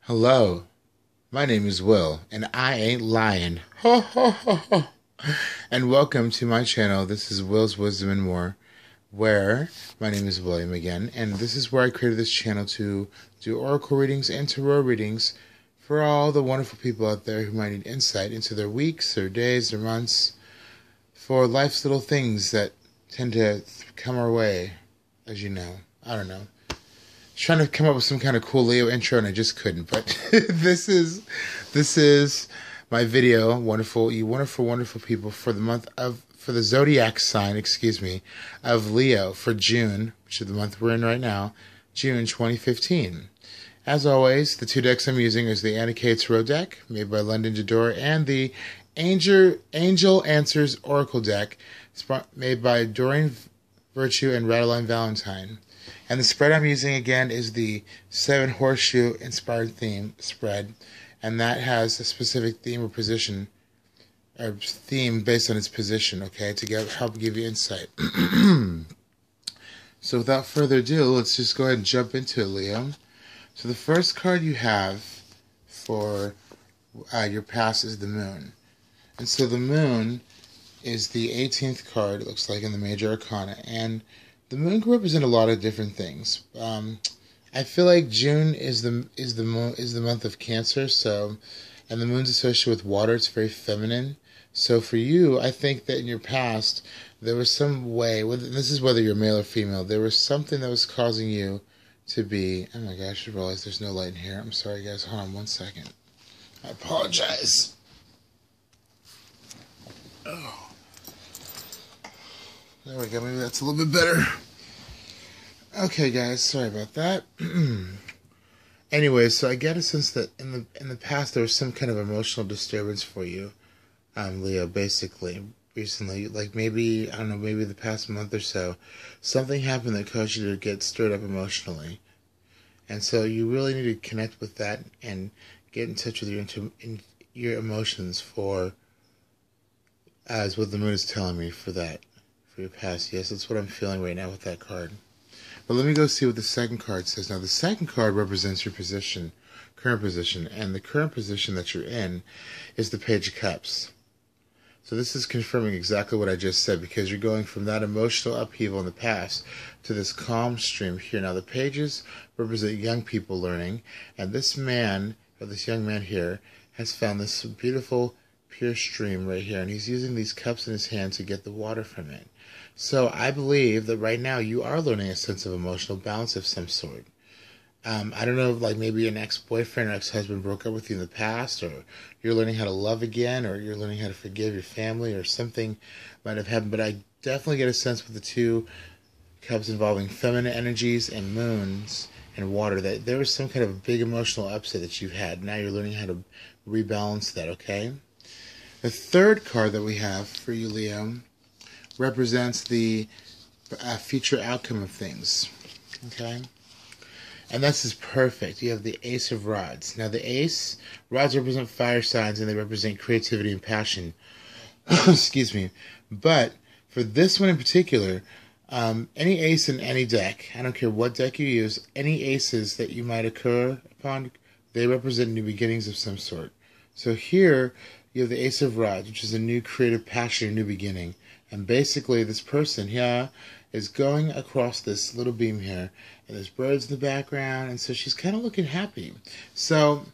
Hello, my name is Will, and I ain't lying. Ho ho ho ho. And welcome to my channel. This is Will's Wisdom and More, where my name is William again, and this is where I created this channel to do oracle readings and tarot readings for all the wonderful people out there who might need insight into their weeks, their days, their months, for life's little things that tend to come our way, as you know. I don't know. Trying to come up with some kind of cool Leo intro and I just couldn't, but this is my video. You wonderful people, for the zodiac sign, of Leo for June, which is the month we're in right now, June 2015. As always, the two decks I'm using is the Anna K. Tarot deck, made by London Jador, and the Angel Answers Oracle deck, made by Doreen Virtue and Radeline Valentine. And the spread I'm using again is the 7 Horseshoe Inspired Theme spread, and that has a specific theme or position, or theme based on its position, okay, to help give you insight. So without further ado, let's just go ahead and jump into it, Leo. So the first card you have for your pass is the Moon. And so the Moon is the 18th card, it looks like, in the Major Arcana, and the Moon can represent a lot of different things. I feel like June is the month of Cancer, and the Moon's associated with water. It's very feminine. So for you, I think that in your past there was some way. This is whether you're male or female. There was something that was causing you to be. Oh my gosh! I realize there's no light in here. I'm sorry, guys. Hold on one second. I apologize. Oh. There we go, maybe that's a little bit better. Okay, guys, sorry about that. Anyway, so I get a sense that in the past there was some kind of emotional disturbance for you, Leo, basically, recently. Like maybe, I don't know, maybe the past month or so, something happened that caused you to get stirred up emotionally. And so you really need to connect with that and get in touch with your emotions as what the Moon is telling me for that. Your past. Yes, that's what I'm feeling right now with that card. But let me go see what the second card says. Now, the second card represents your position, current position, and the current position that you're in is the Page of Cups. So this is confirming exactly what I just said, because you're going from that emotional upheaval in the past to this calm stream here. Now, the pages represent young people learning, and this man, or this young man here, has found this beautiful, pure stream right here, and he's using these cups in his hand to get the water from it. So I believe that right now you are learning a sense of emotional balance of some sort. I don't know if like maybe an ex-boyfriend or ex-husband broke up with you in the past, or you're learning how to love again, or you're learning how to forgive your family, or something might have happened. But I definitely get a sense with the two cups involving feminine energies and moons and water that there was some kind of a big emotional upset that you've had. Now you're learning how to rebalance that, okay? The third card that we have for you, Leo, represents the future outcome of things, okay? And this is perfect. You have the Ace of Rods. Now, rods represent fire signs, and they represent creativity and passion. Excuse me. But for this one in particular, any ace in any deck, I don't care what deck you use, any aces that you might occur upon, they represent new beginnings of some sort. So here, you have the Ace of Rods, which is a new creative passion, a new beginning. And basically, this person here is going across this little beam here, and there's birds in the background, and so she's kind of looking happy. So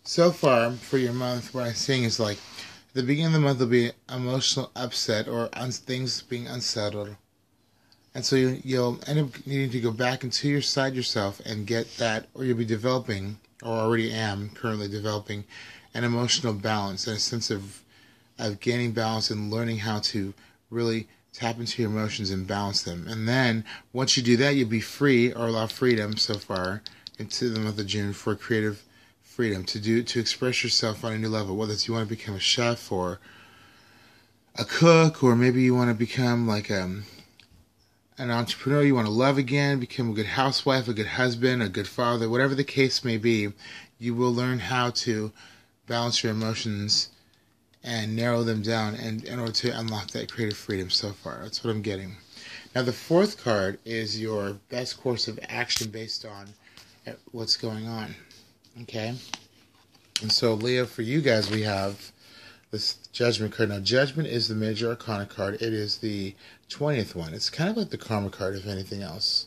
far, for your month, what I'm seeing is like, the beginning of the month will be emotional upset, or things being unsettled. And so you'll end up needing to go back into yourself and get that, or you'll be developing, or already am currently developing, an emotional balance and a sense of gaining balance and learning how to really tap into your emotions and balance them. And then once you do that, you'll be free, or allow freedom so far into the month of June for creative freedom to express yourself on a new level, whether it's you want to become a chef or a cook, or maybe you want to become like an entrepreneur, you want to love again, become a good housewife, a good husband, a good father, whatever the case may be. You will learn how to balance your emotions and narrow them down in order to unlock that creative freedom so far. That's what I'm getting. Now, the fourth card is your best course of action based on what's going on. Okay? And so, Leo, for you guys, we have this Judgment card. Now, Judgment is the Major Arcana card. It is the 20th one. It's kind of like the Karma card, if anything else.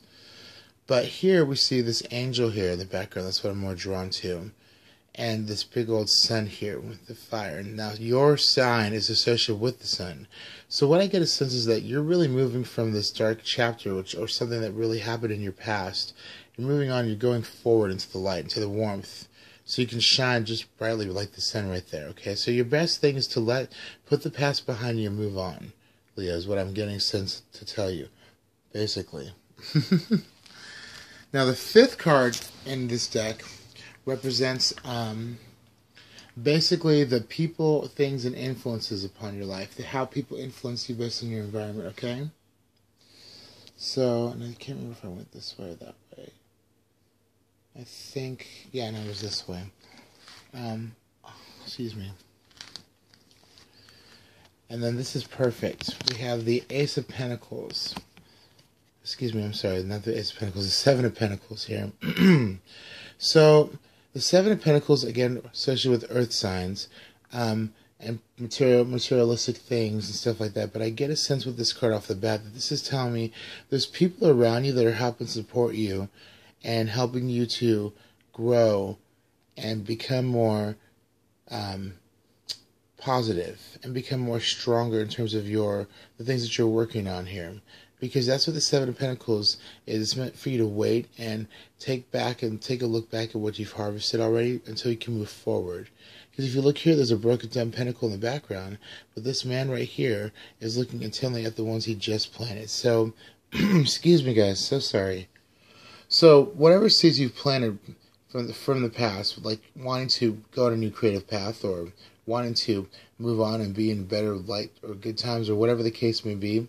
But here we see this angel here in the background. That's what I'm more drawn to. And this big old sun here with the fire. Now, your sign is associated with the sun. So what I get a sense is that you're really moving from this dark chapter, or something that really happened in your past. You're moving on, you're going forward into the light, into the warmth. So you can shine just brightly like the sun right there, okay? So your best thing is to put the past behind you and move on, Leo, is what I'm getting sense to tell you, basically. Now, the 5th card in this deck represents basically the people, things, and influences upon your life. How people influence you based on your environment, okay? So, and I can't remember if I went this way or that way. I think, yeah, no, it was this way. Excuse me. And then this is perfect. We have the Ace of Pentacles. Excuse me, I'm sorry, not the Ace of Pentacles, the 7 of Pentacles here. So, the 7 of Pentacles, again, associated with earth signs, and materialistic things and stuff like that. But I get a sense with this card off the bat that this is telling me there's people around you that are helping support you and helping you to grow and become more positive and become more stronger in terms of the things that you're working on here. Because that's what the 7 of Pentacles is. It's meant for you to wait and take a look back at what you've harvested already until you can move forward. Because if you look here, there's a broken down pentacle in the background, but this man right here is looking intently at the ones he just planted. So, excuse me guys, so sorry. So, whatever seeds you've planted from the past, like wanting to go on a new creative path or wanting to move on and be in better light or good times or whatever the case may be,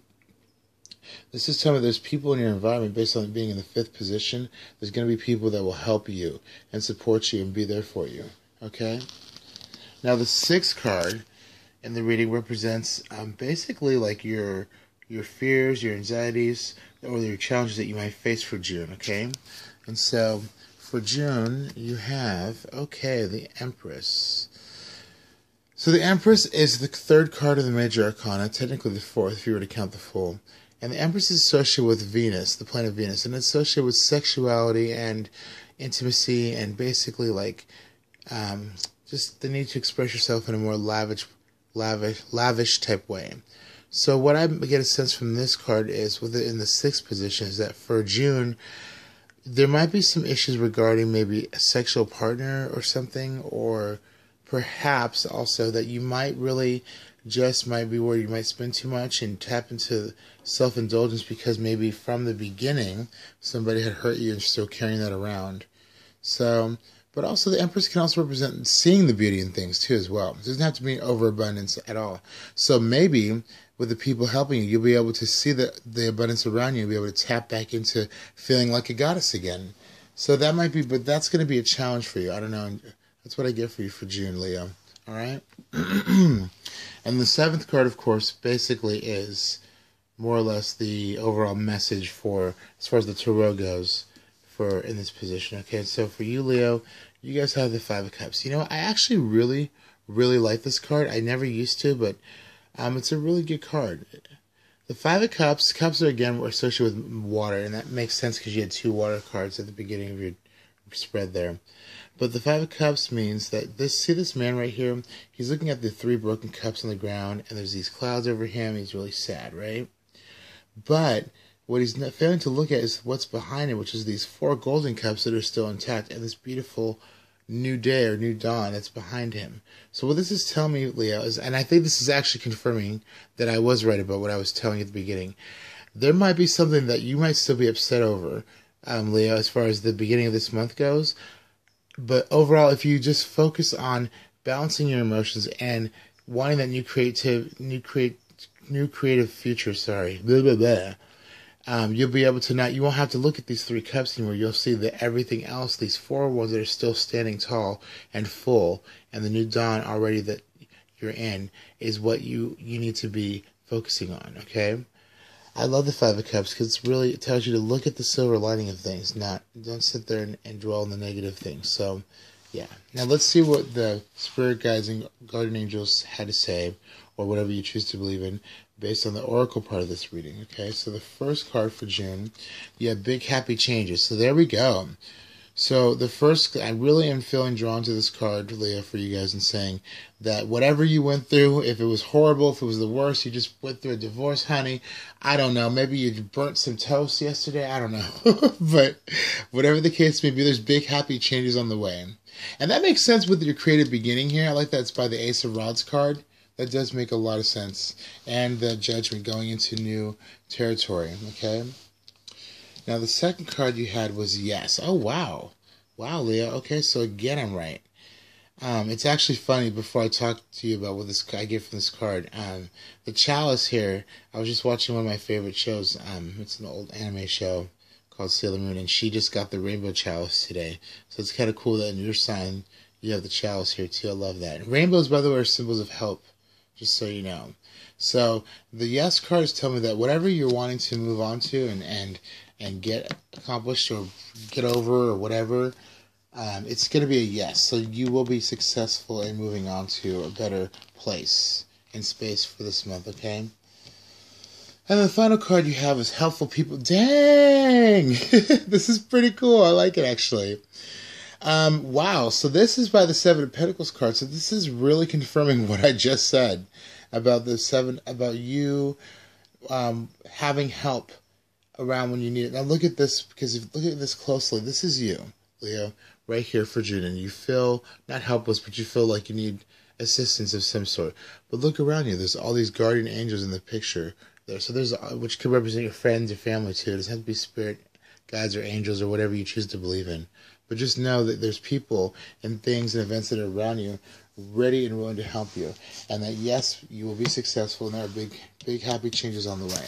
this is telling me there's people in your environment based on it being in the 5th position. There's going to be people that will help you and support you and be there for you. Okay? Now the 6th card in the reading represents basically like your fears, your anxieties, or your challenges that you might face for June. Okay? And so for June you have, okay, the Empress. So the Empress is the 3rd card of the Major Arcana, technically the 4th if you were to count the full. And the Empress is associated with Venus, the planet Venus, and it's associated with sexuality and intimacy and basically like just the need to express yourself in a more lavish type way. So what I get a sense from this card is, with it in the 6th position, is that for June, there might be some issues regarding maybe a sexual partner or something, or perhaps also that you might really just might be where you might spend too much and tap into self-indulgence because maybe from the beginning somebody had hurt you and you're still carrying that around. So, but also the Empress can also represent seeing the beauty in things too as well. It doesn't have to be overabundance at all. So maybe with the people helping you, you'll be able to see the abundance around you and be able to tap back into feeling like a goddess again. So that might be, but that's going to be a challenge for you. I don't know. That's what I get for you for June, Leo. All right? And the 7th card, of course, basically is more or less the overall message for, as far as the tarot goes, for in this position. Okay, so for you, Leo, you guys have the 5 of Cups. You know, I actually really like this card. I never used to, but it's a really good card. The 5 of Cups, cups are again associated with water, and that makes sense because you had 2 water cards at the beginning of your spread there. But the 5 of Cups means that see this man right here? He's looking at the 3 broken cups on the ground, and there's these clouds over him. He's really sad, right? But what he's not failing to look at is what's behind him, which is these 4 golden cups that are still intact, and this beautiful new day or new dawn that's behind him. So what this is telling me, Leo, is, and I think this is actually confirming that I was right about what I was telling you at the beginning. There might be something that you might still be upset over, Leo, as far as the beginning of this month goes. But overall, if you just focus on balancing your emotions and wanting that new creative future, you'll be able to you won't have to look at these 3 cups anymore. You'll see that everything else, these 4 ones that are still standing tall and full, and the new dawn already that you're in, is what you need to be focusing on, okay? I love the 5 of Cups because it tells you to look at the silver lining of things, don't sit there and dwell on the negative things. So Yeah. Now let's see what the spirit guides and guardian angels had to say, or whatever you choose to believe in, based on the oracle part of this reading. Okay, so the first card for June, you have big happy changes. So there we go. So the first, I really am feeling drawn to this card, Leo, for you guys, and saying that whatever you went through, if it was horrible, if it was the worst, you just went through a divorce, honey. I don't know. Maybe you burnt some toast yesterday. I don't know. But whatever the case may be, there's big happy changes on the way. And that makes sense with your creative beginning here. I like that it's by the Ace of Rods card. That does make a lot of sense. And the Judgment going into new territory, okay? Now, the second card you had was Yes. Oh, wow. Wow, Leo. Okay, so again, I'm right. It's actually funny, before I talk to you about what this I get from this card, the Chalice here, I was just watching one of my favorite shows. It's an old anime show called Sailor Moon, and she just got the Rainbow Chalice today. So it's kind of cool that in your sign, you have the Chalice here, too. I love that. Rainbows, by the way, are symbols of help, just so you know. So the Yes cards tell me that whatever you're wanting to move on to and get accomplished or get over or whatever, it's going to be a yes. So you will be successful in moving on to a better place and space for this month, okay? And the final card you have is Helpful People. Dang! This is pretty cool. I like it, actually. Wow. So this is by the Seven of Pentacles card. So this is really confirming what I just said about about you having help around when you need it. Now look at this, because if you look at this closely, this is you, Leo, right here for June, and you feel not helpless, but you feel like you need assistance of some sort. But look around you. There's all these guardian angels in the picture there. So there's, which could represent your friends, your family too. It doesn't have to be spirit guides or angels or whatever you choose to believe in. But just know that there's people and things and events that are around you ready and willing to help you. And that, yes, you will be successful, and there are big happy changes on the way.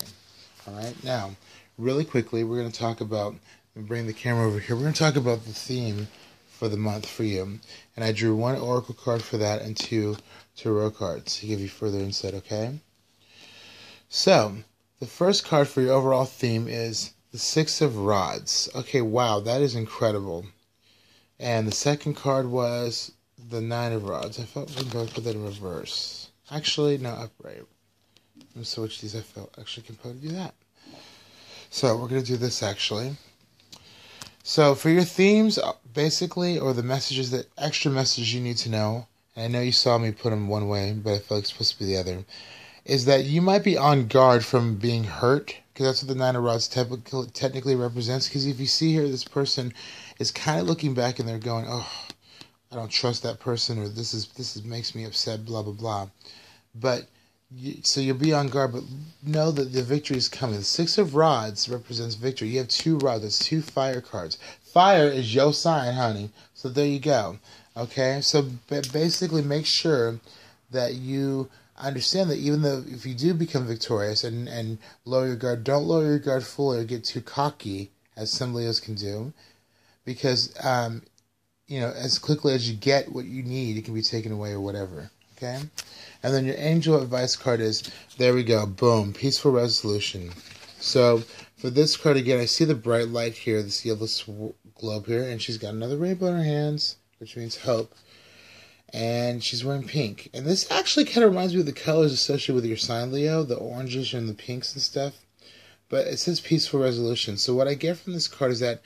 All right? Now, really quickly, we're going to talk about, bring the camera over here, we're going to talk about the theme for the month for you. And I drew one oracle card for that and two tarot cards to give you further insight, okay? So, the first card for your overall theme is the Six of Rods. Okay, wow, that is incredible. And the second card was the Nine of Rods. I felt we can both put that in reverse. Actually, no, upright. Let me switch these. I felt actually can probably do that. So we're going to do this actually. So for your themes, basically, or the messages, that extra messages you need to know, and I know you saw me put them one way, but I feel like it's supposed to be the other, is that you might be on guard from being hurt, because that's what the Nine of Rods technically represents. Because if you see here, this person is kind of looking back and they're going, oh, I don't trust that person, or this makes me upset, blah, blah, blah. But so you'll be on guard, but know that the victory is coming. The Six of Rods represents victory. You have two rods. That's two fire cards. Fire is your sign, honey. So there you go. Okay? So basically make sure that you understand that even though if you do become victorious and lower your guard, don't lower your guard fully or get too cocky, as some Leos can do. Because, as quickly as you get what you need, it can be taken away or whatever. Okay? And then your angel advice card is, there we go, boom, peaceful resolution. So for this card, again, I see the bright light here, this yellow globe here, and she's got another rainbow in her hands, which means hope. And she's wearing pink. And this actually kind of reminds me of the colors associated with your sign, Leo, the oranges and the pinks and stuff. But it says peaceful resolution. So what I get from this card is that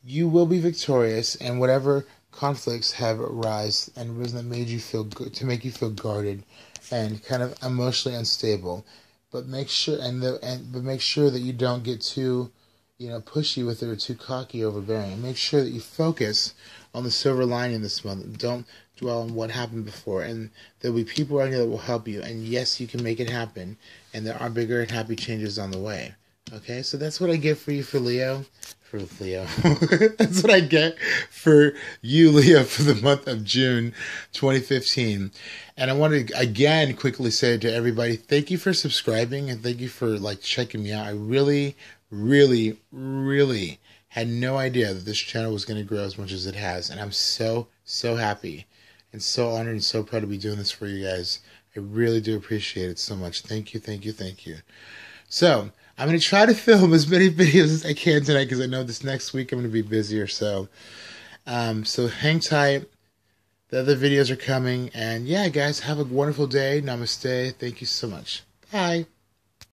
you will be victorious, and whatever conflicts have arisen and risen that made you feel good, to make you feel guarded and kind of emotionally unstable, but make sure but make sure that you don't get too pushy with it or too cocky, overbearing. And make sure that you focus on the silver lining this month. Don't dwell on what happened before, and there'll be people around you that will help you, and yes, you can make it happen, and there are bigger and happy changes on the way. Okay, so that's what I get for you for Leo. That's what I get for you, Leo, for the month of June 2015. And I want to again quickly say to everybody, thank you for subscribing and thank you for checking me out. I really, really, really had no idea that this channel was going to grow as much as it has, and I'm so happy and so honored and so proud to be doing this for you guys. I really do appreciate it so much. Thank you, thank you, thank you. So I'm going to try to film as many videos as I can tonight, because I know this next week I'm going to be busy or so. So hang tight. The other videos are coming. And yeah, guys, have a wonderful day. Namaste. Thank you so much. Bye.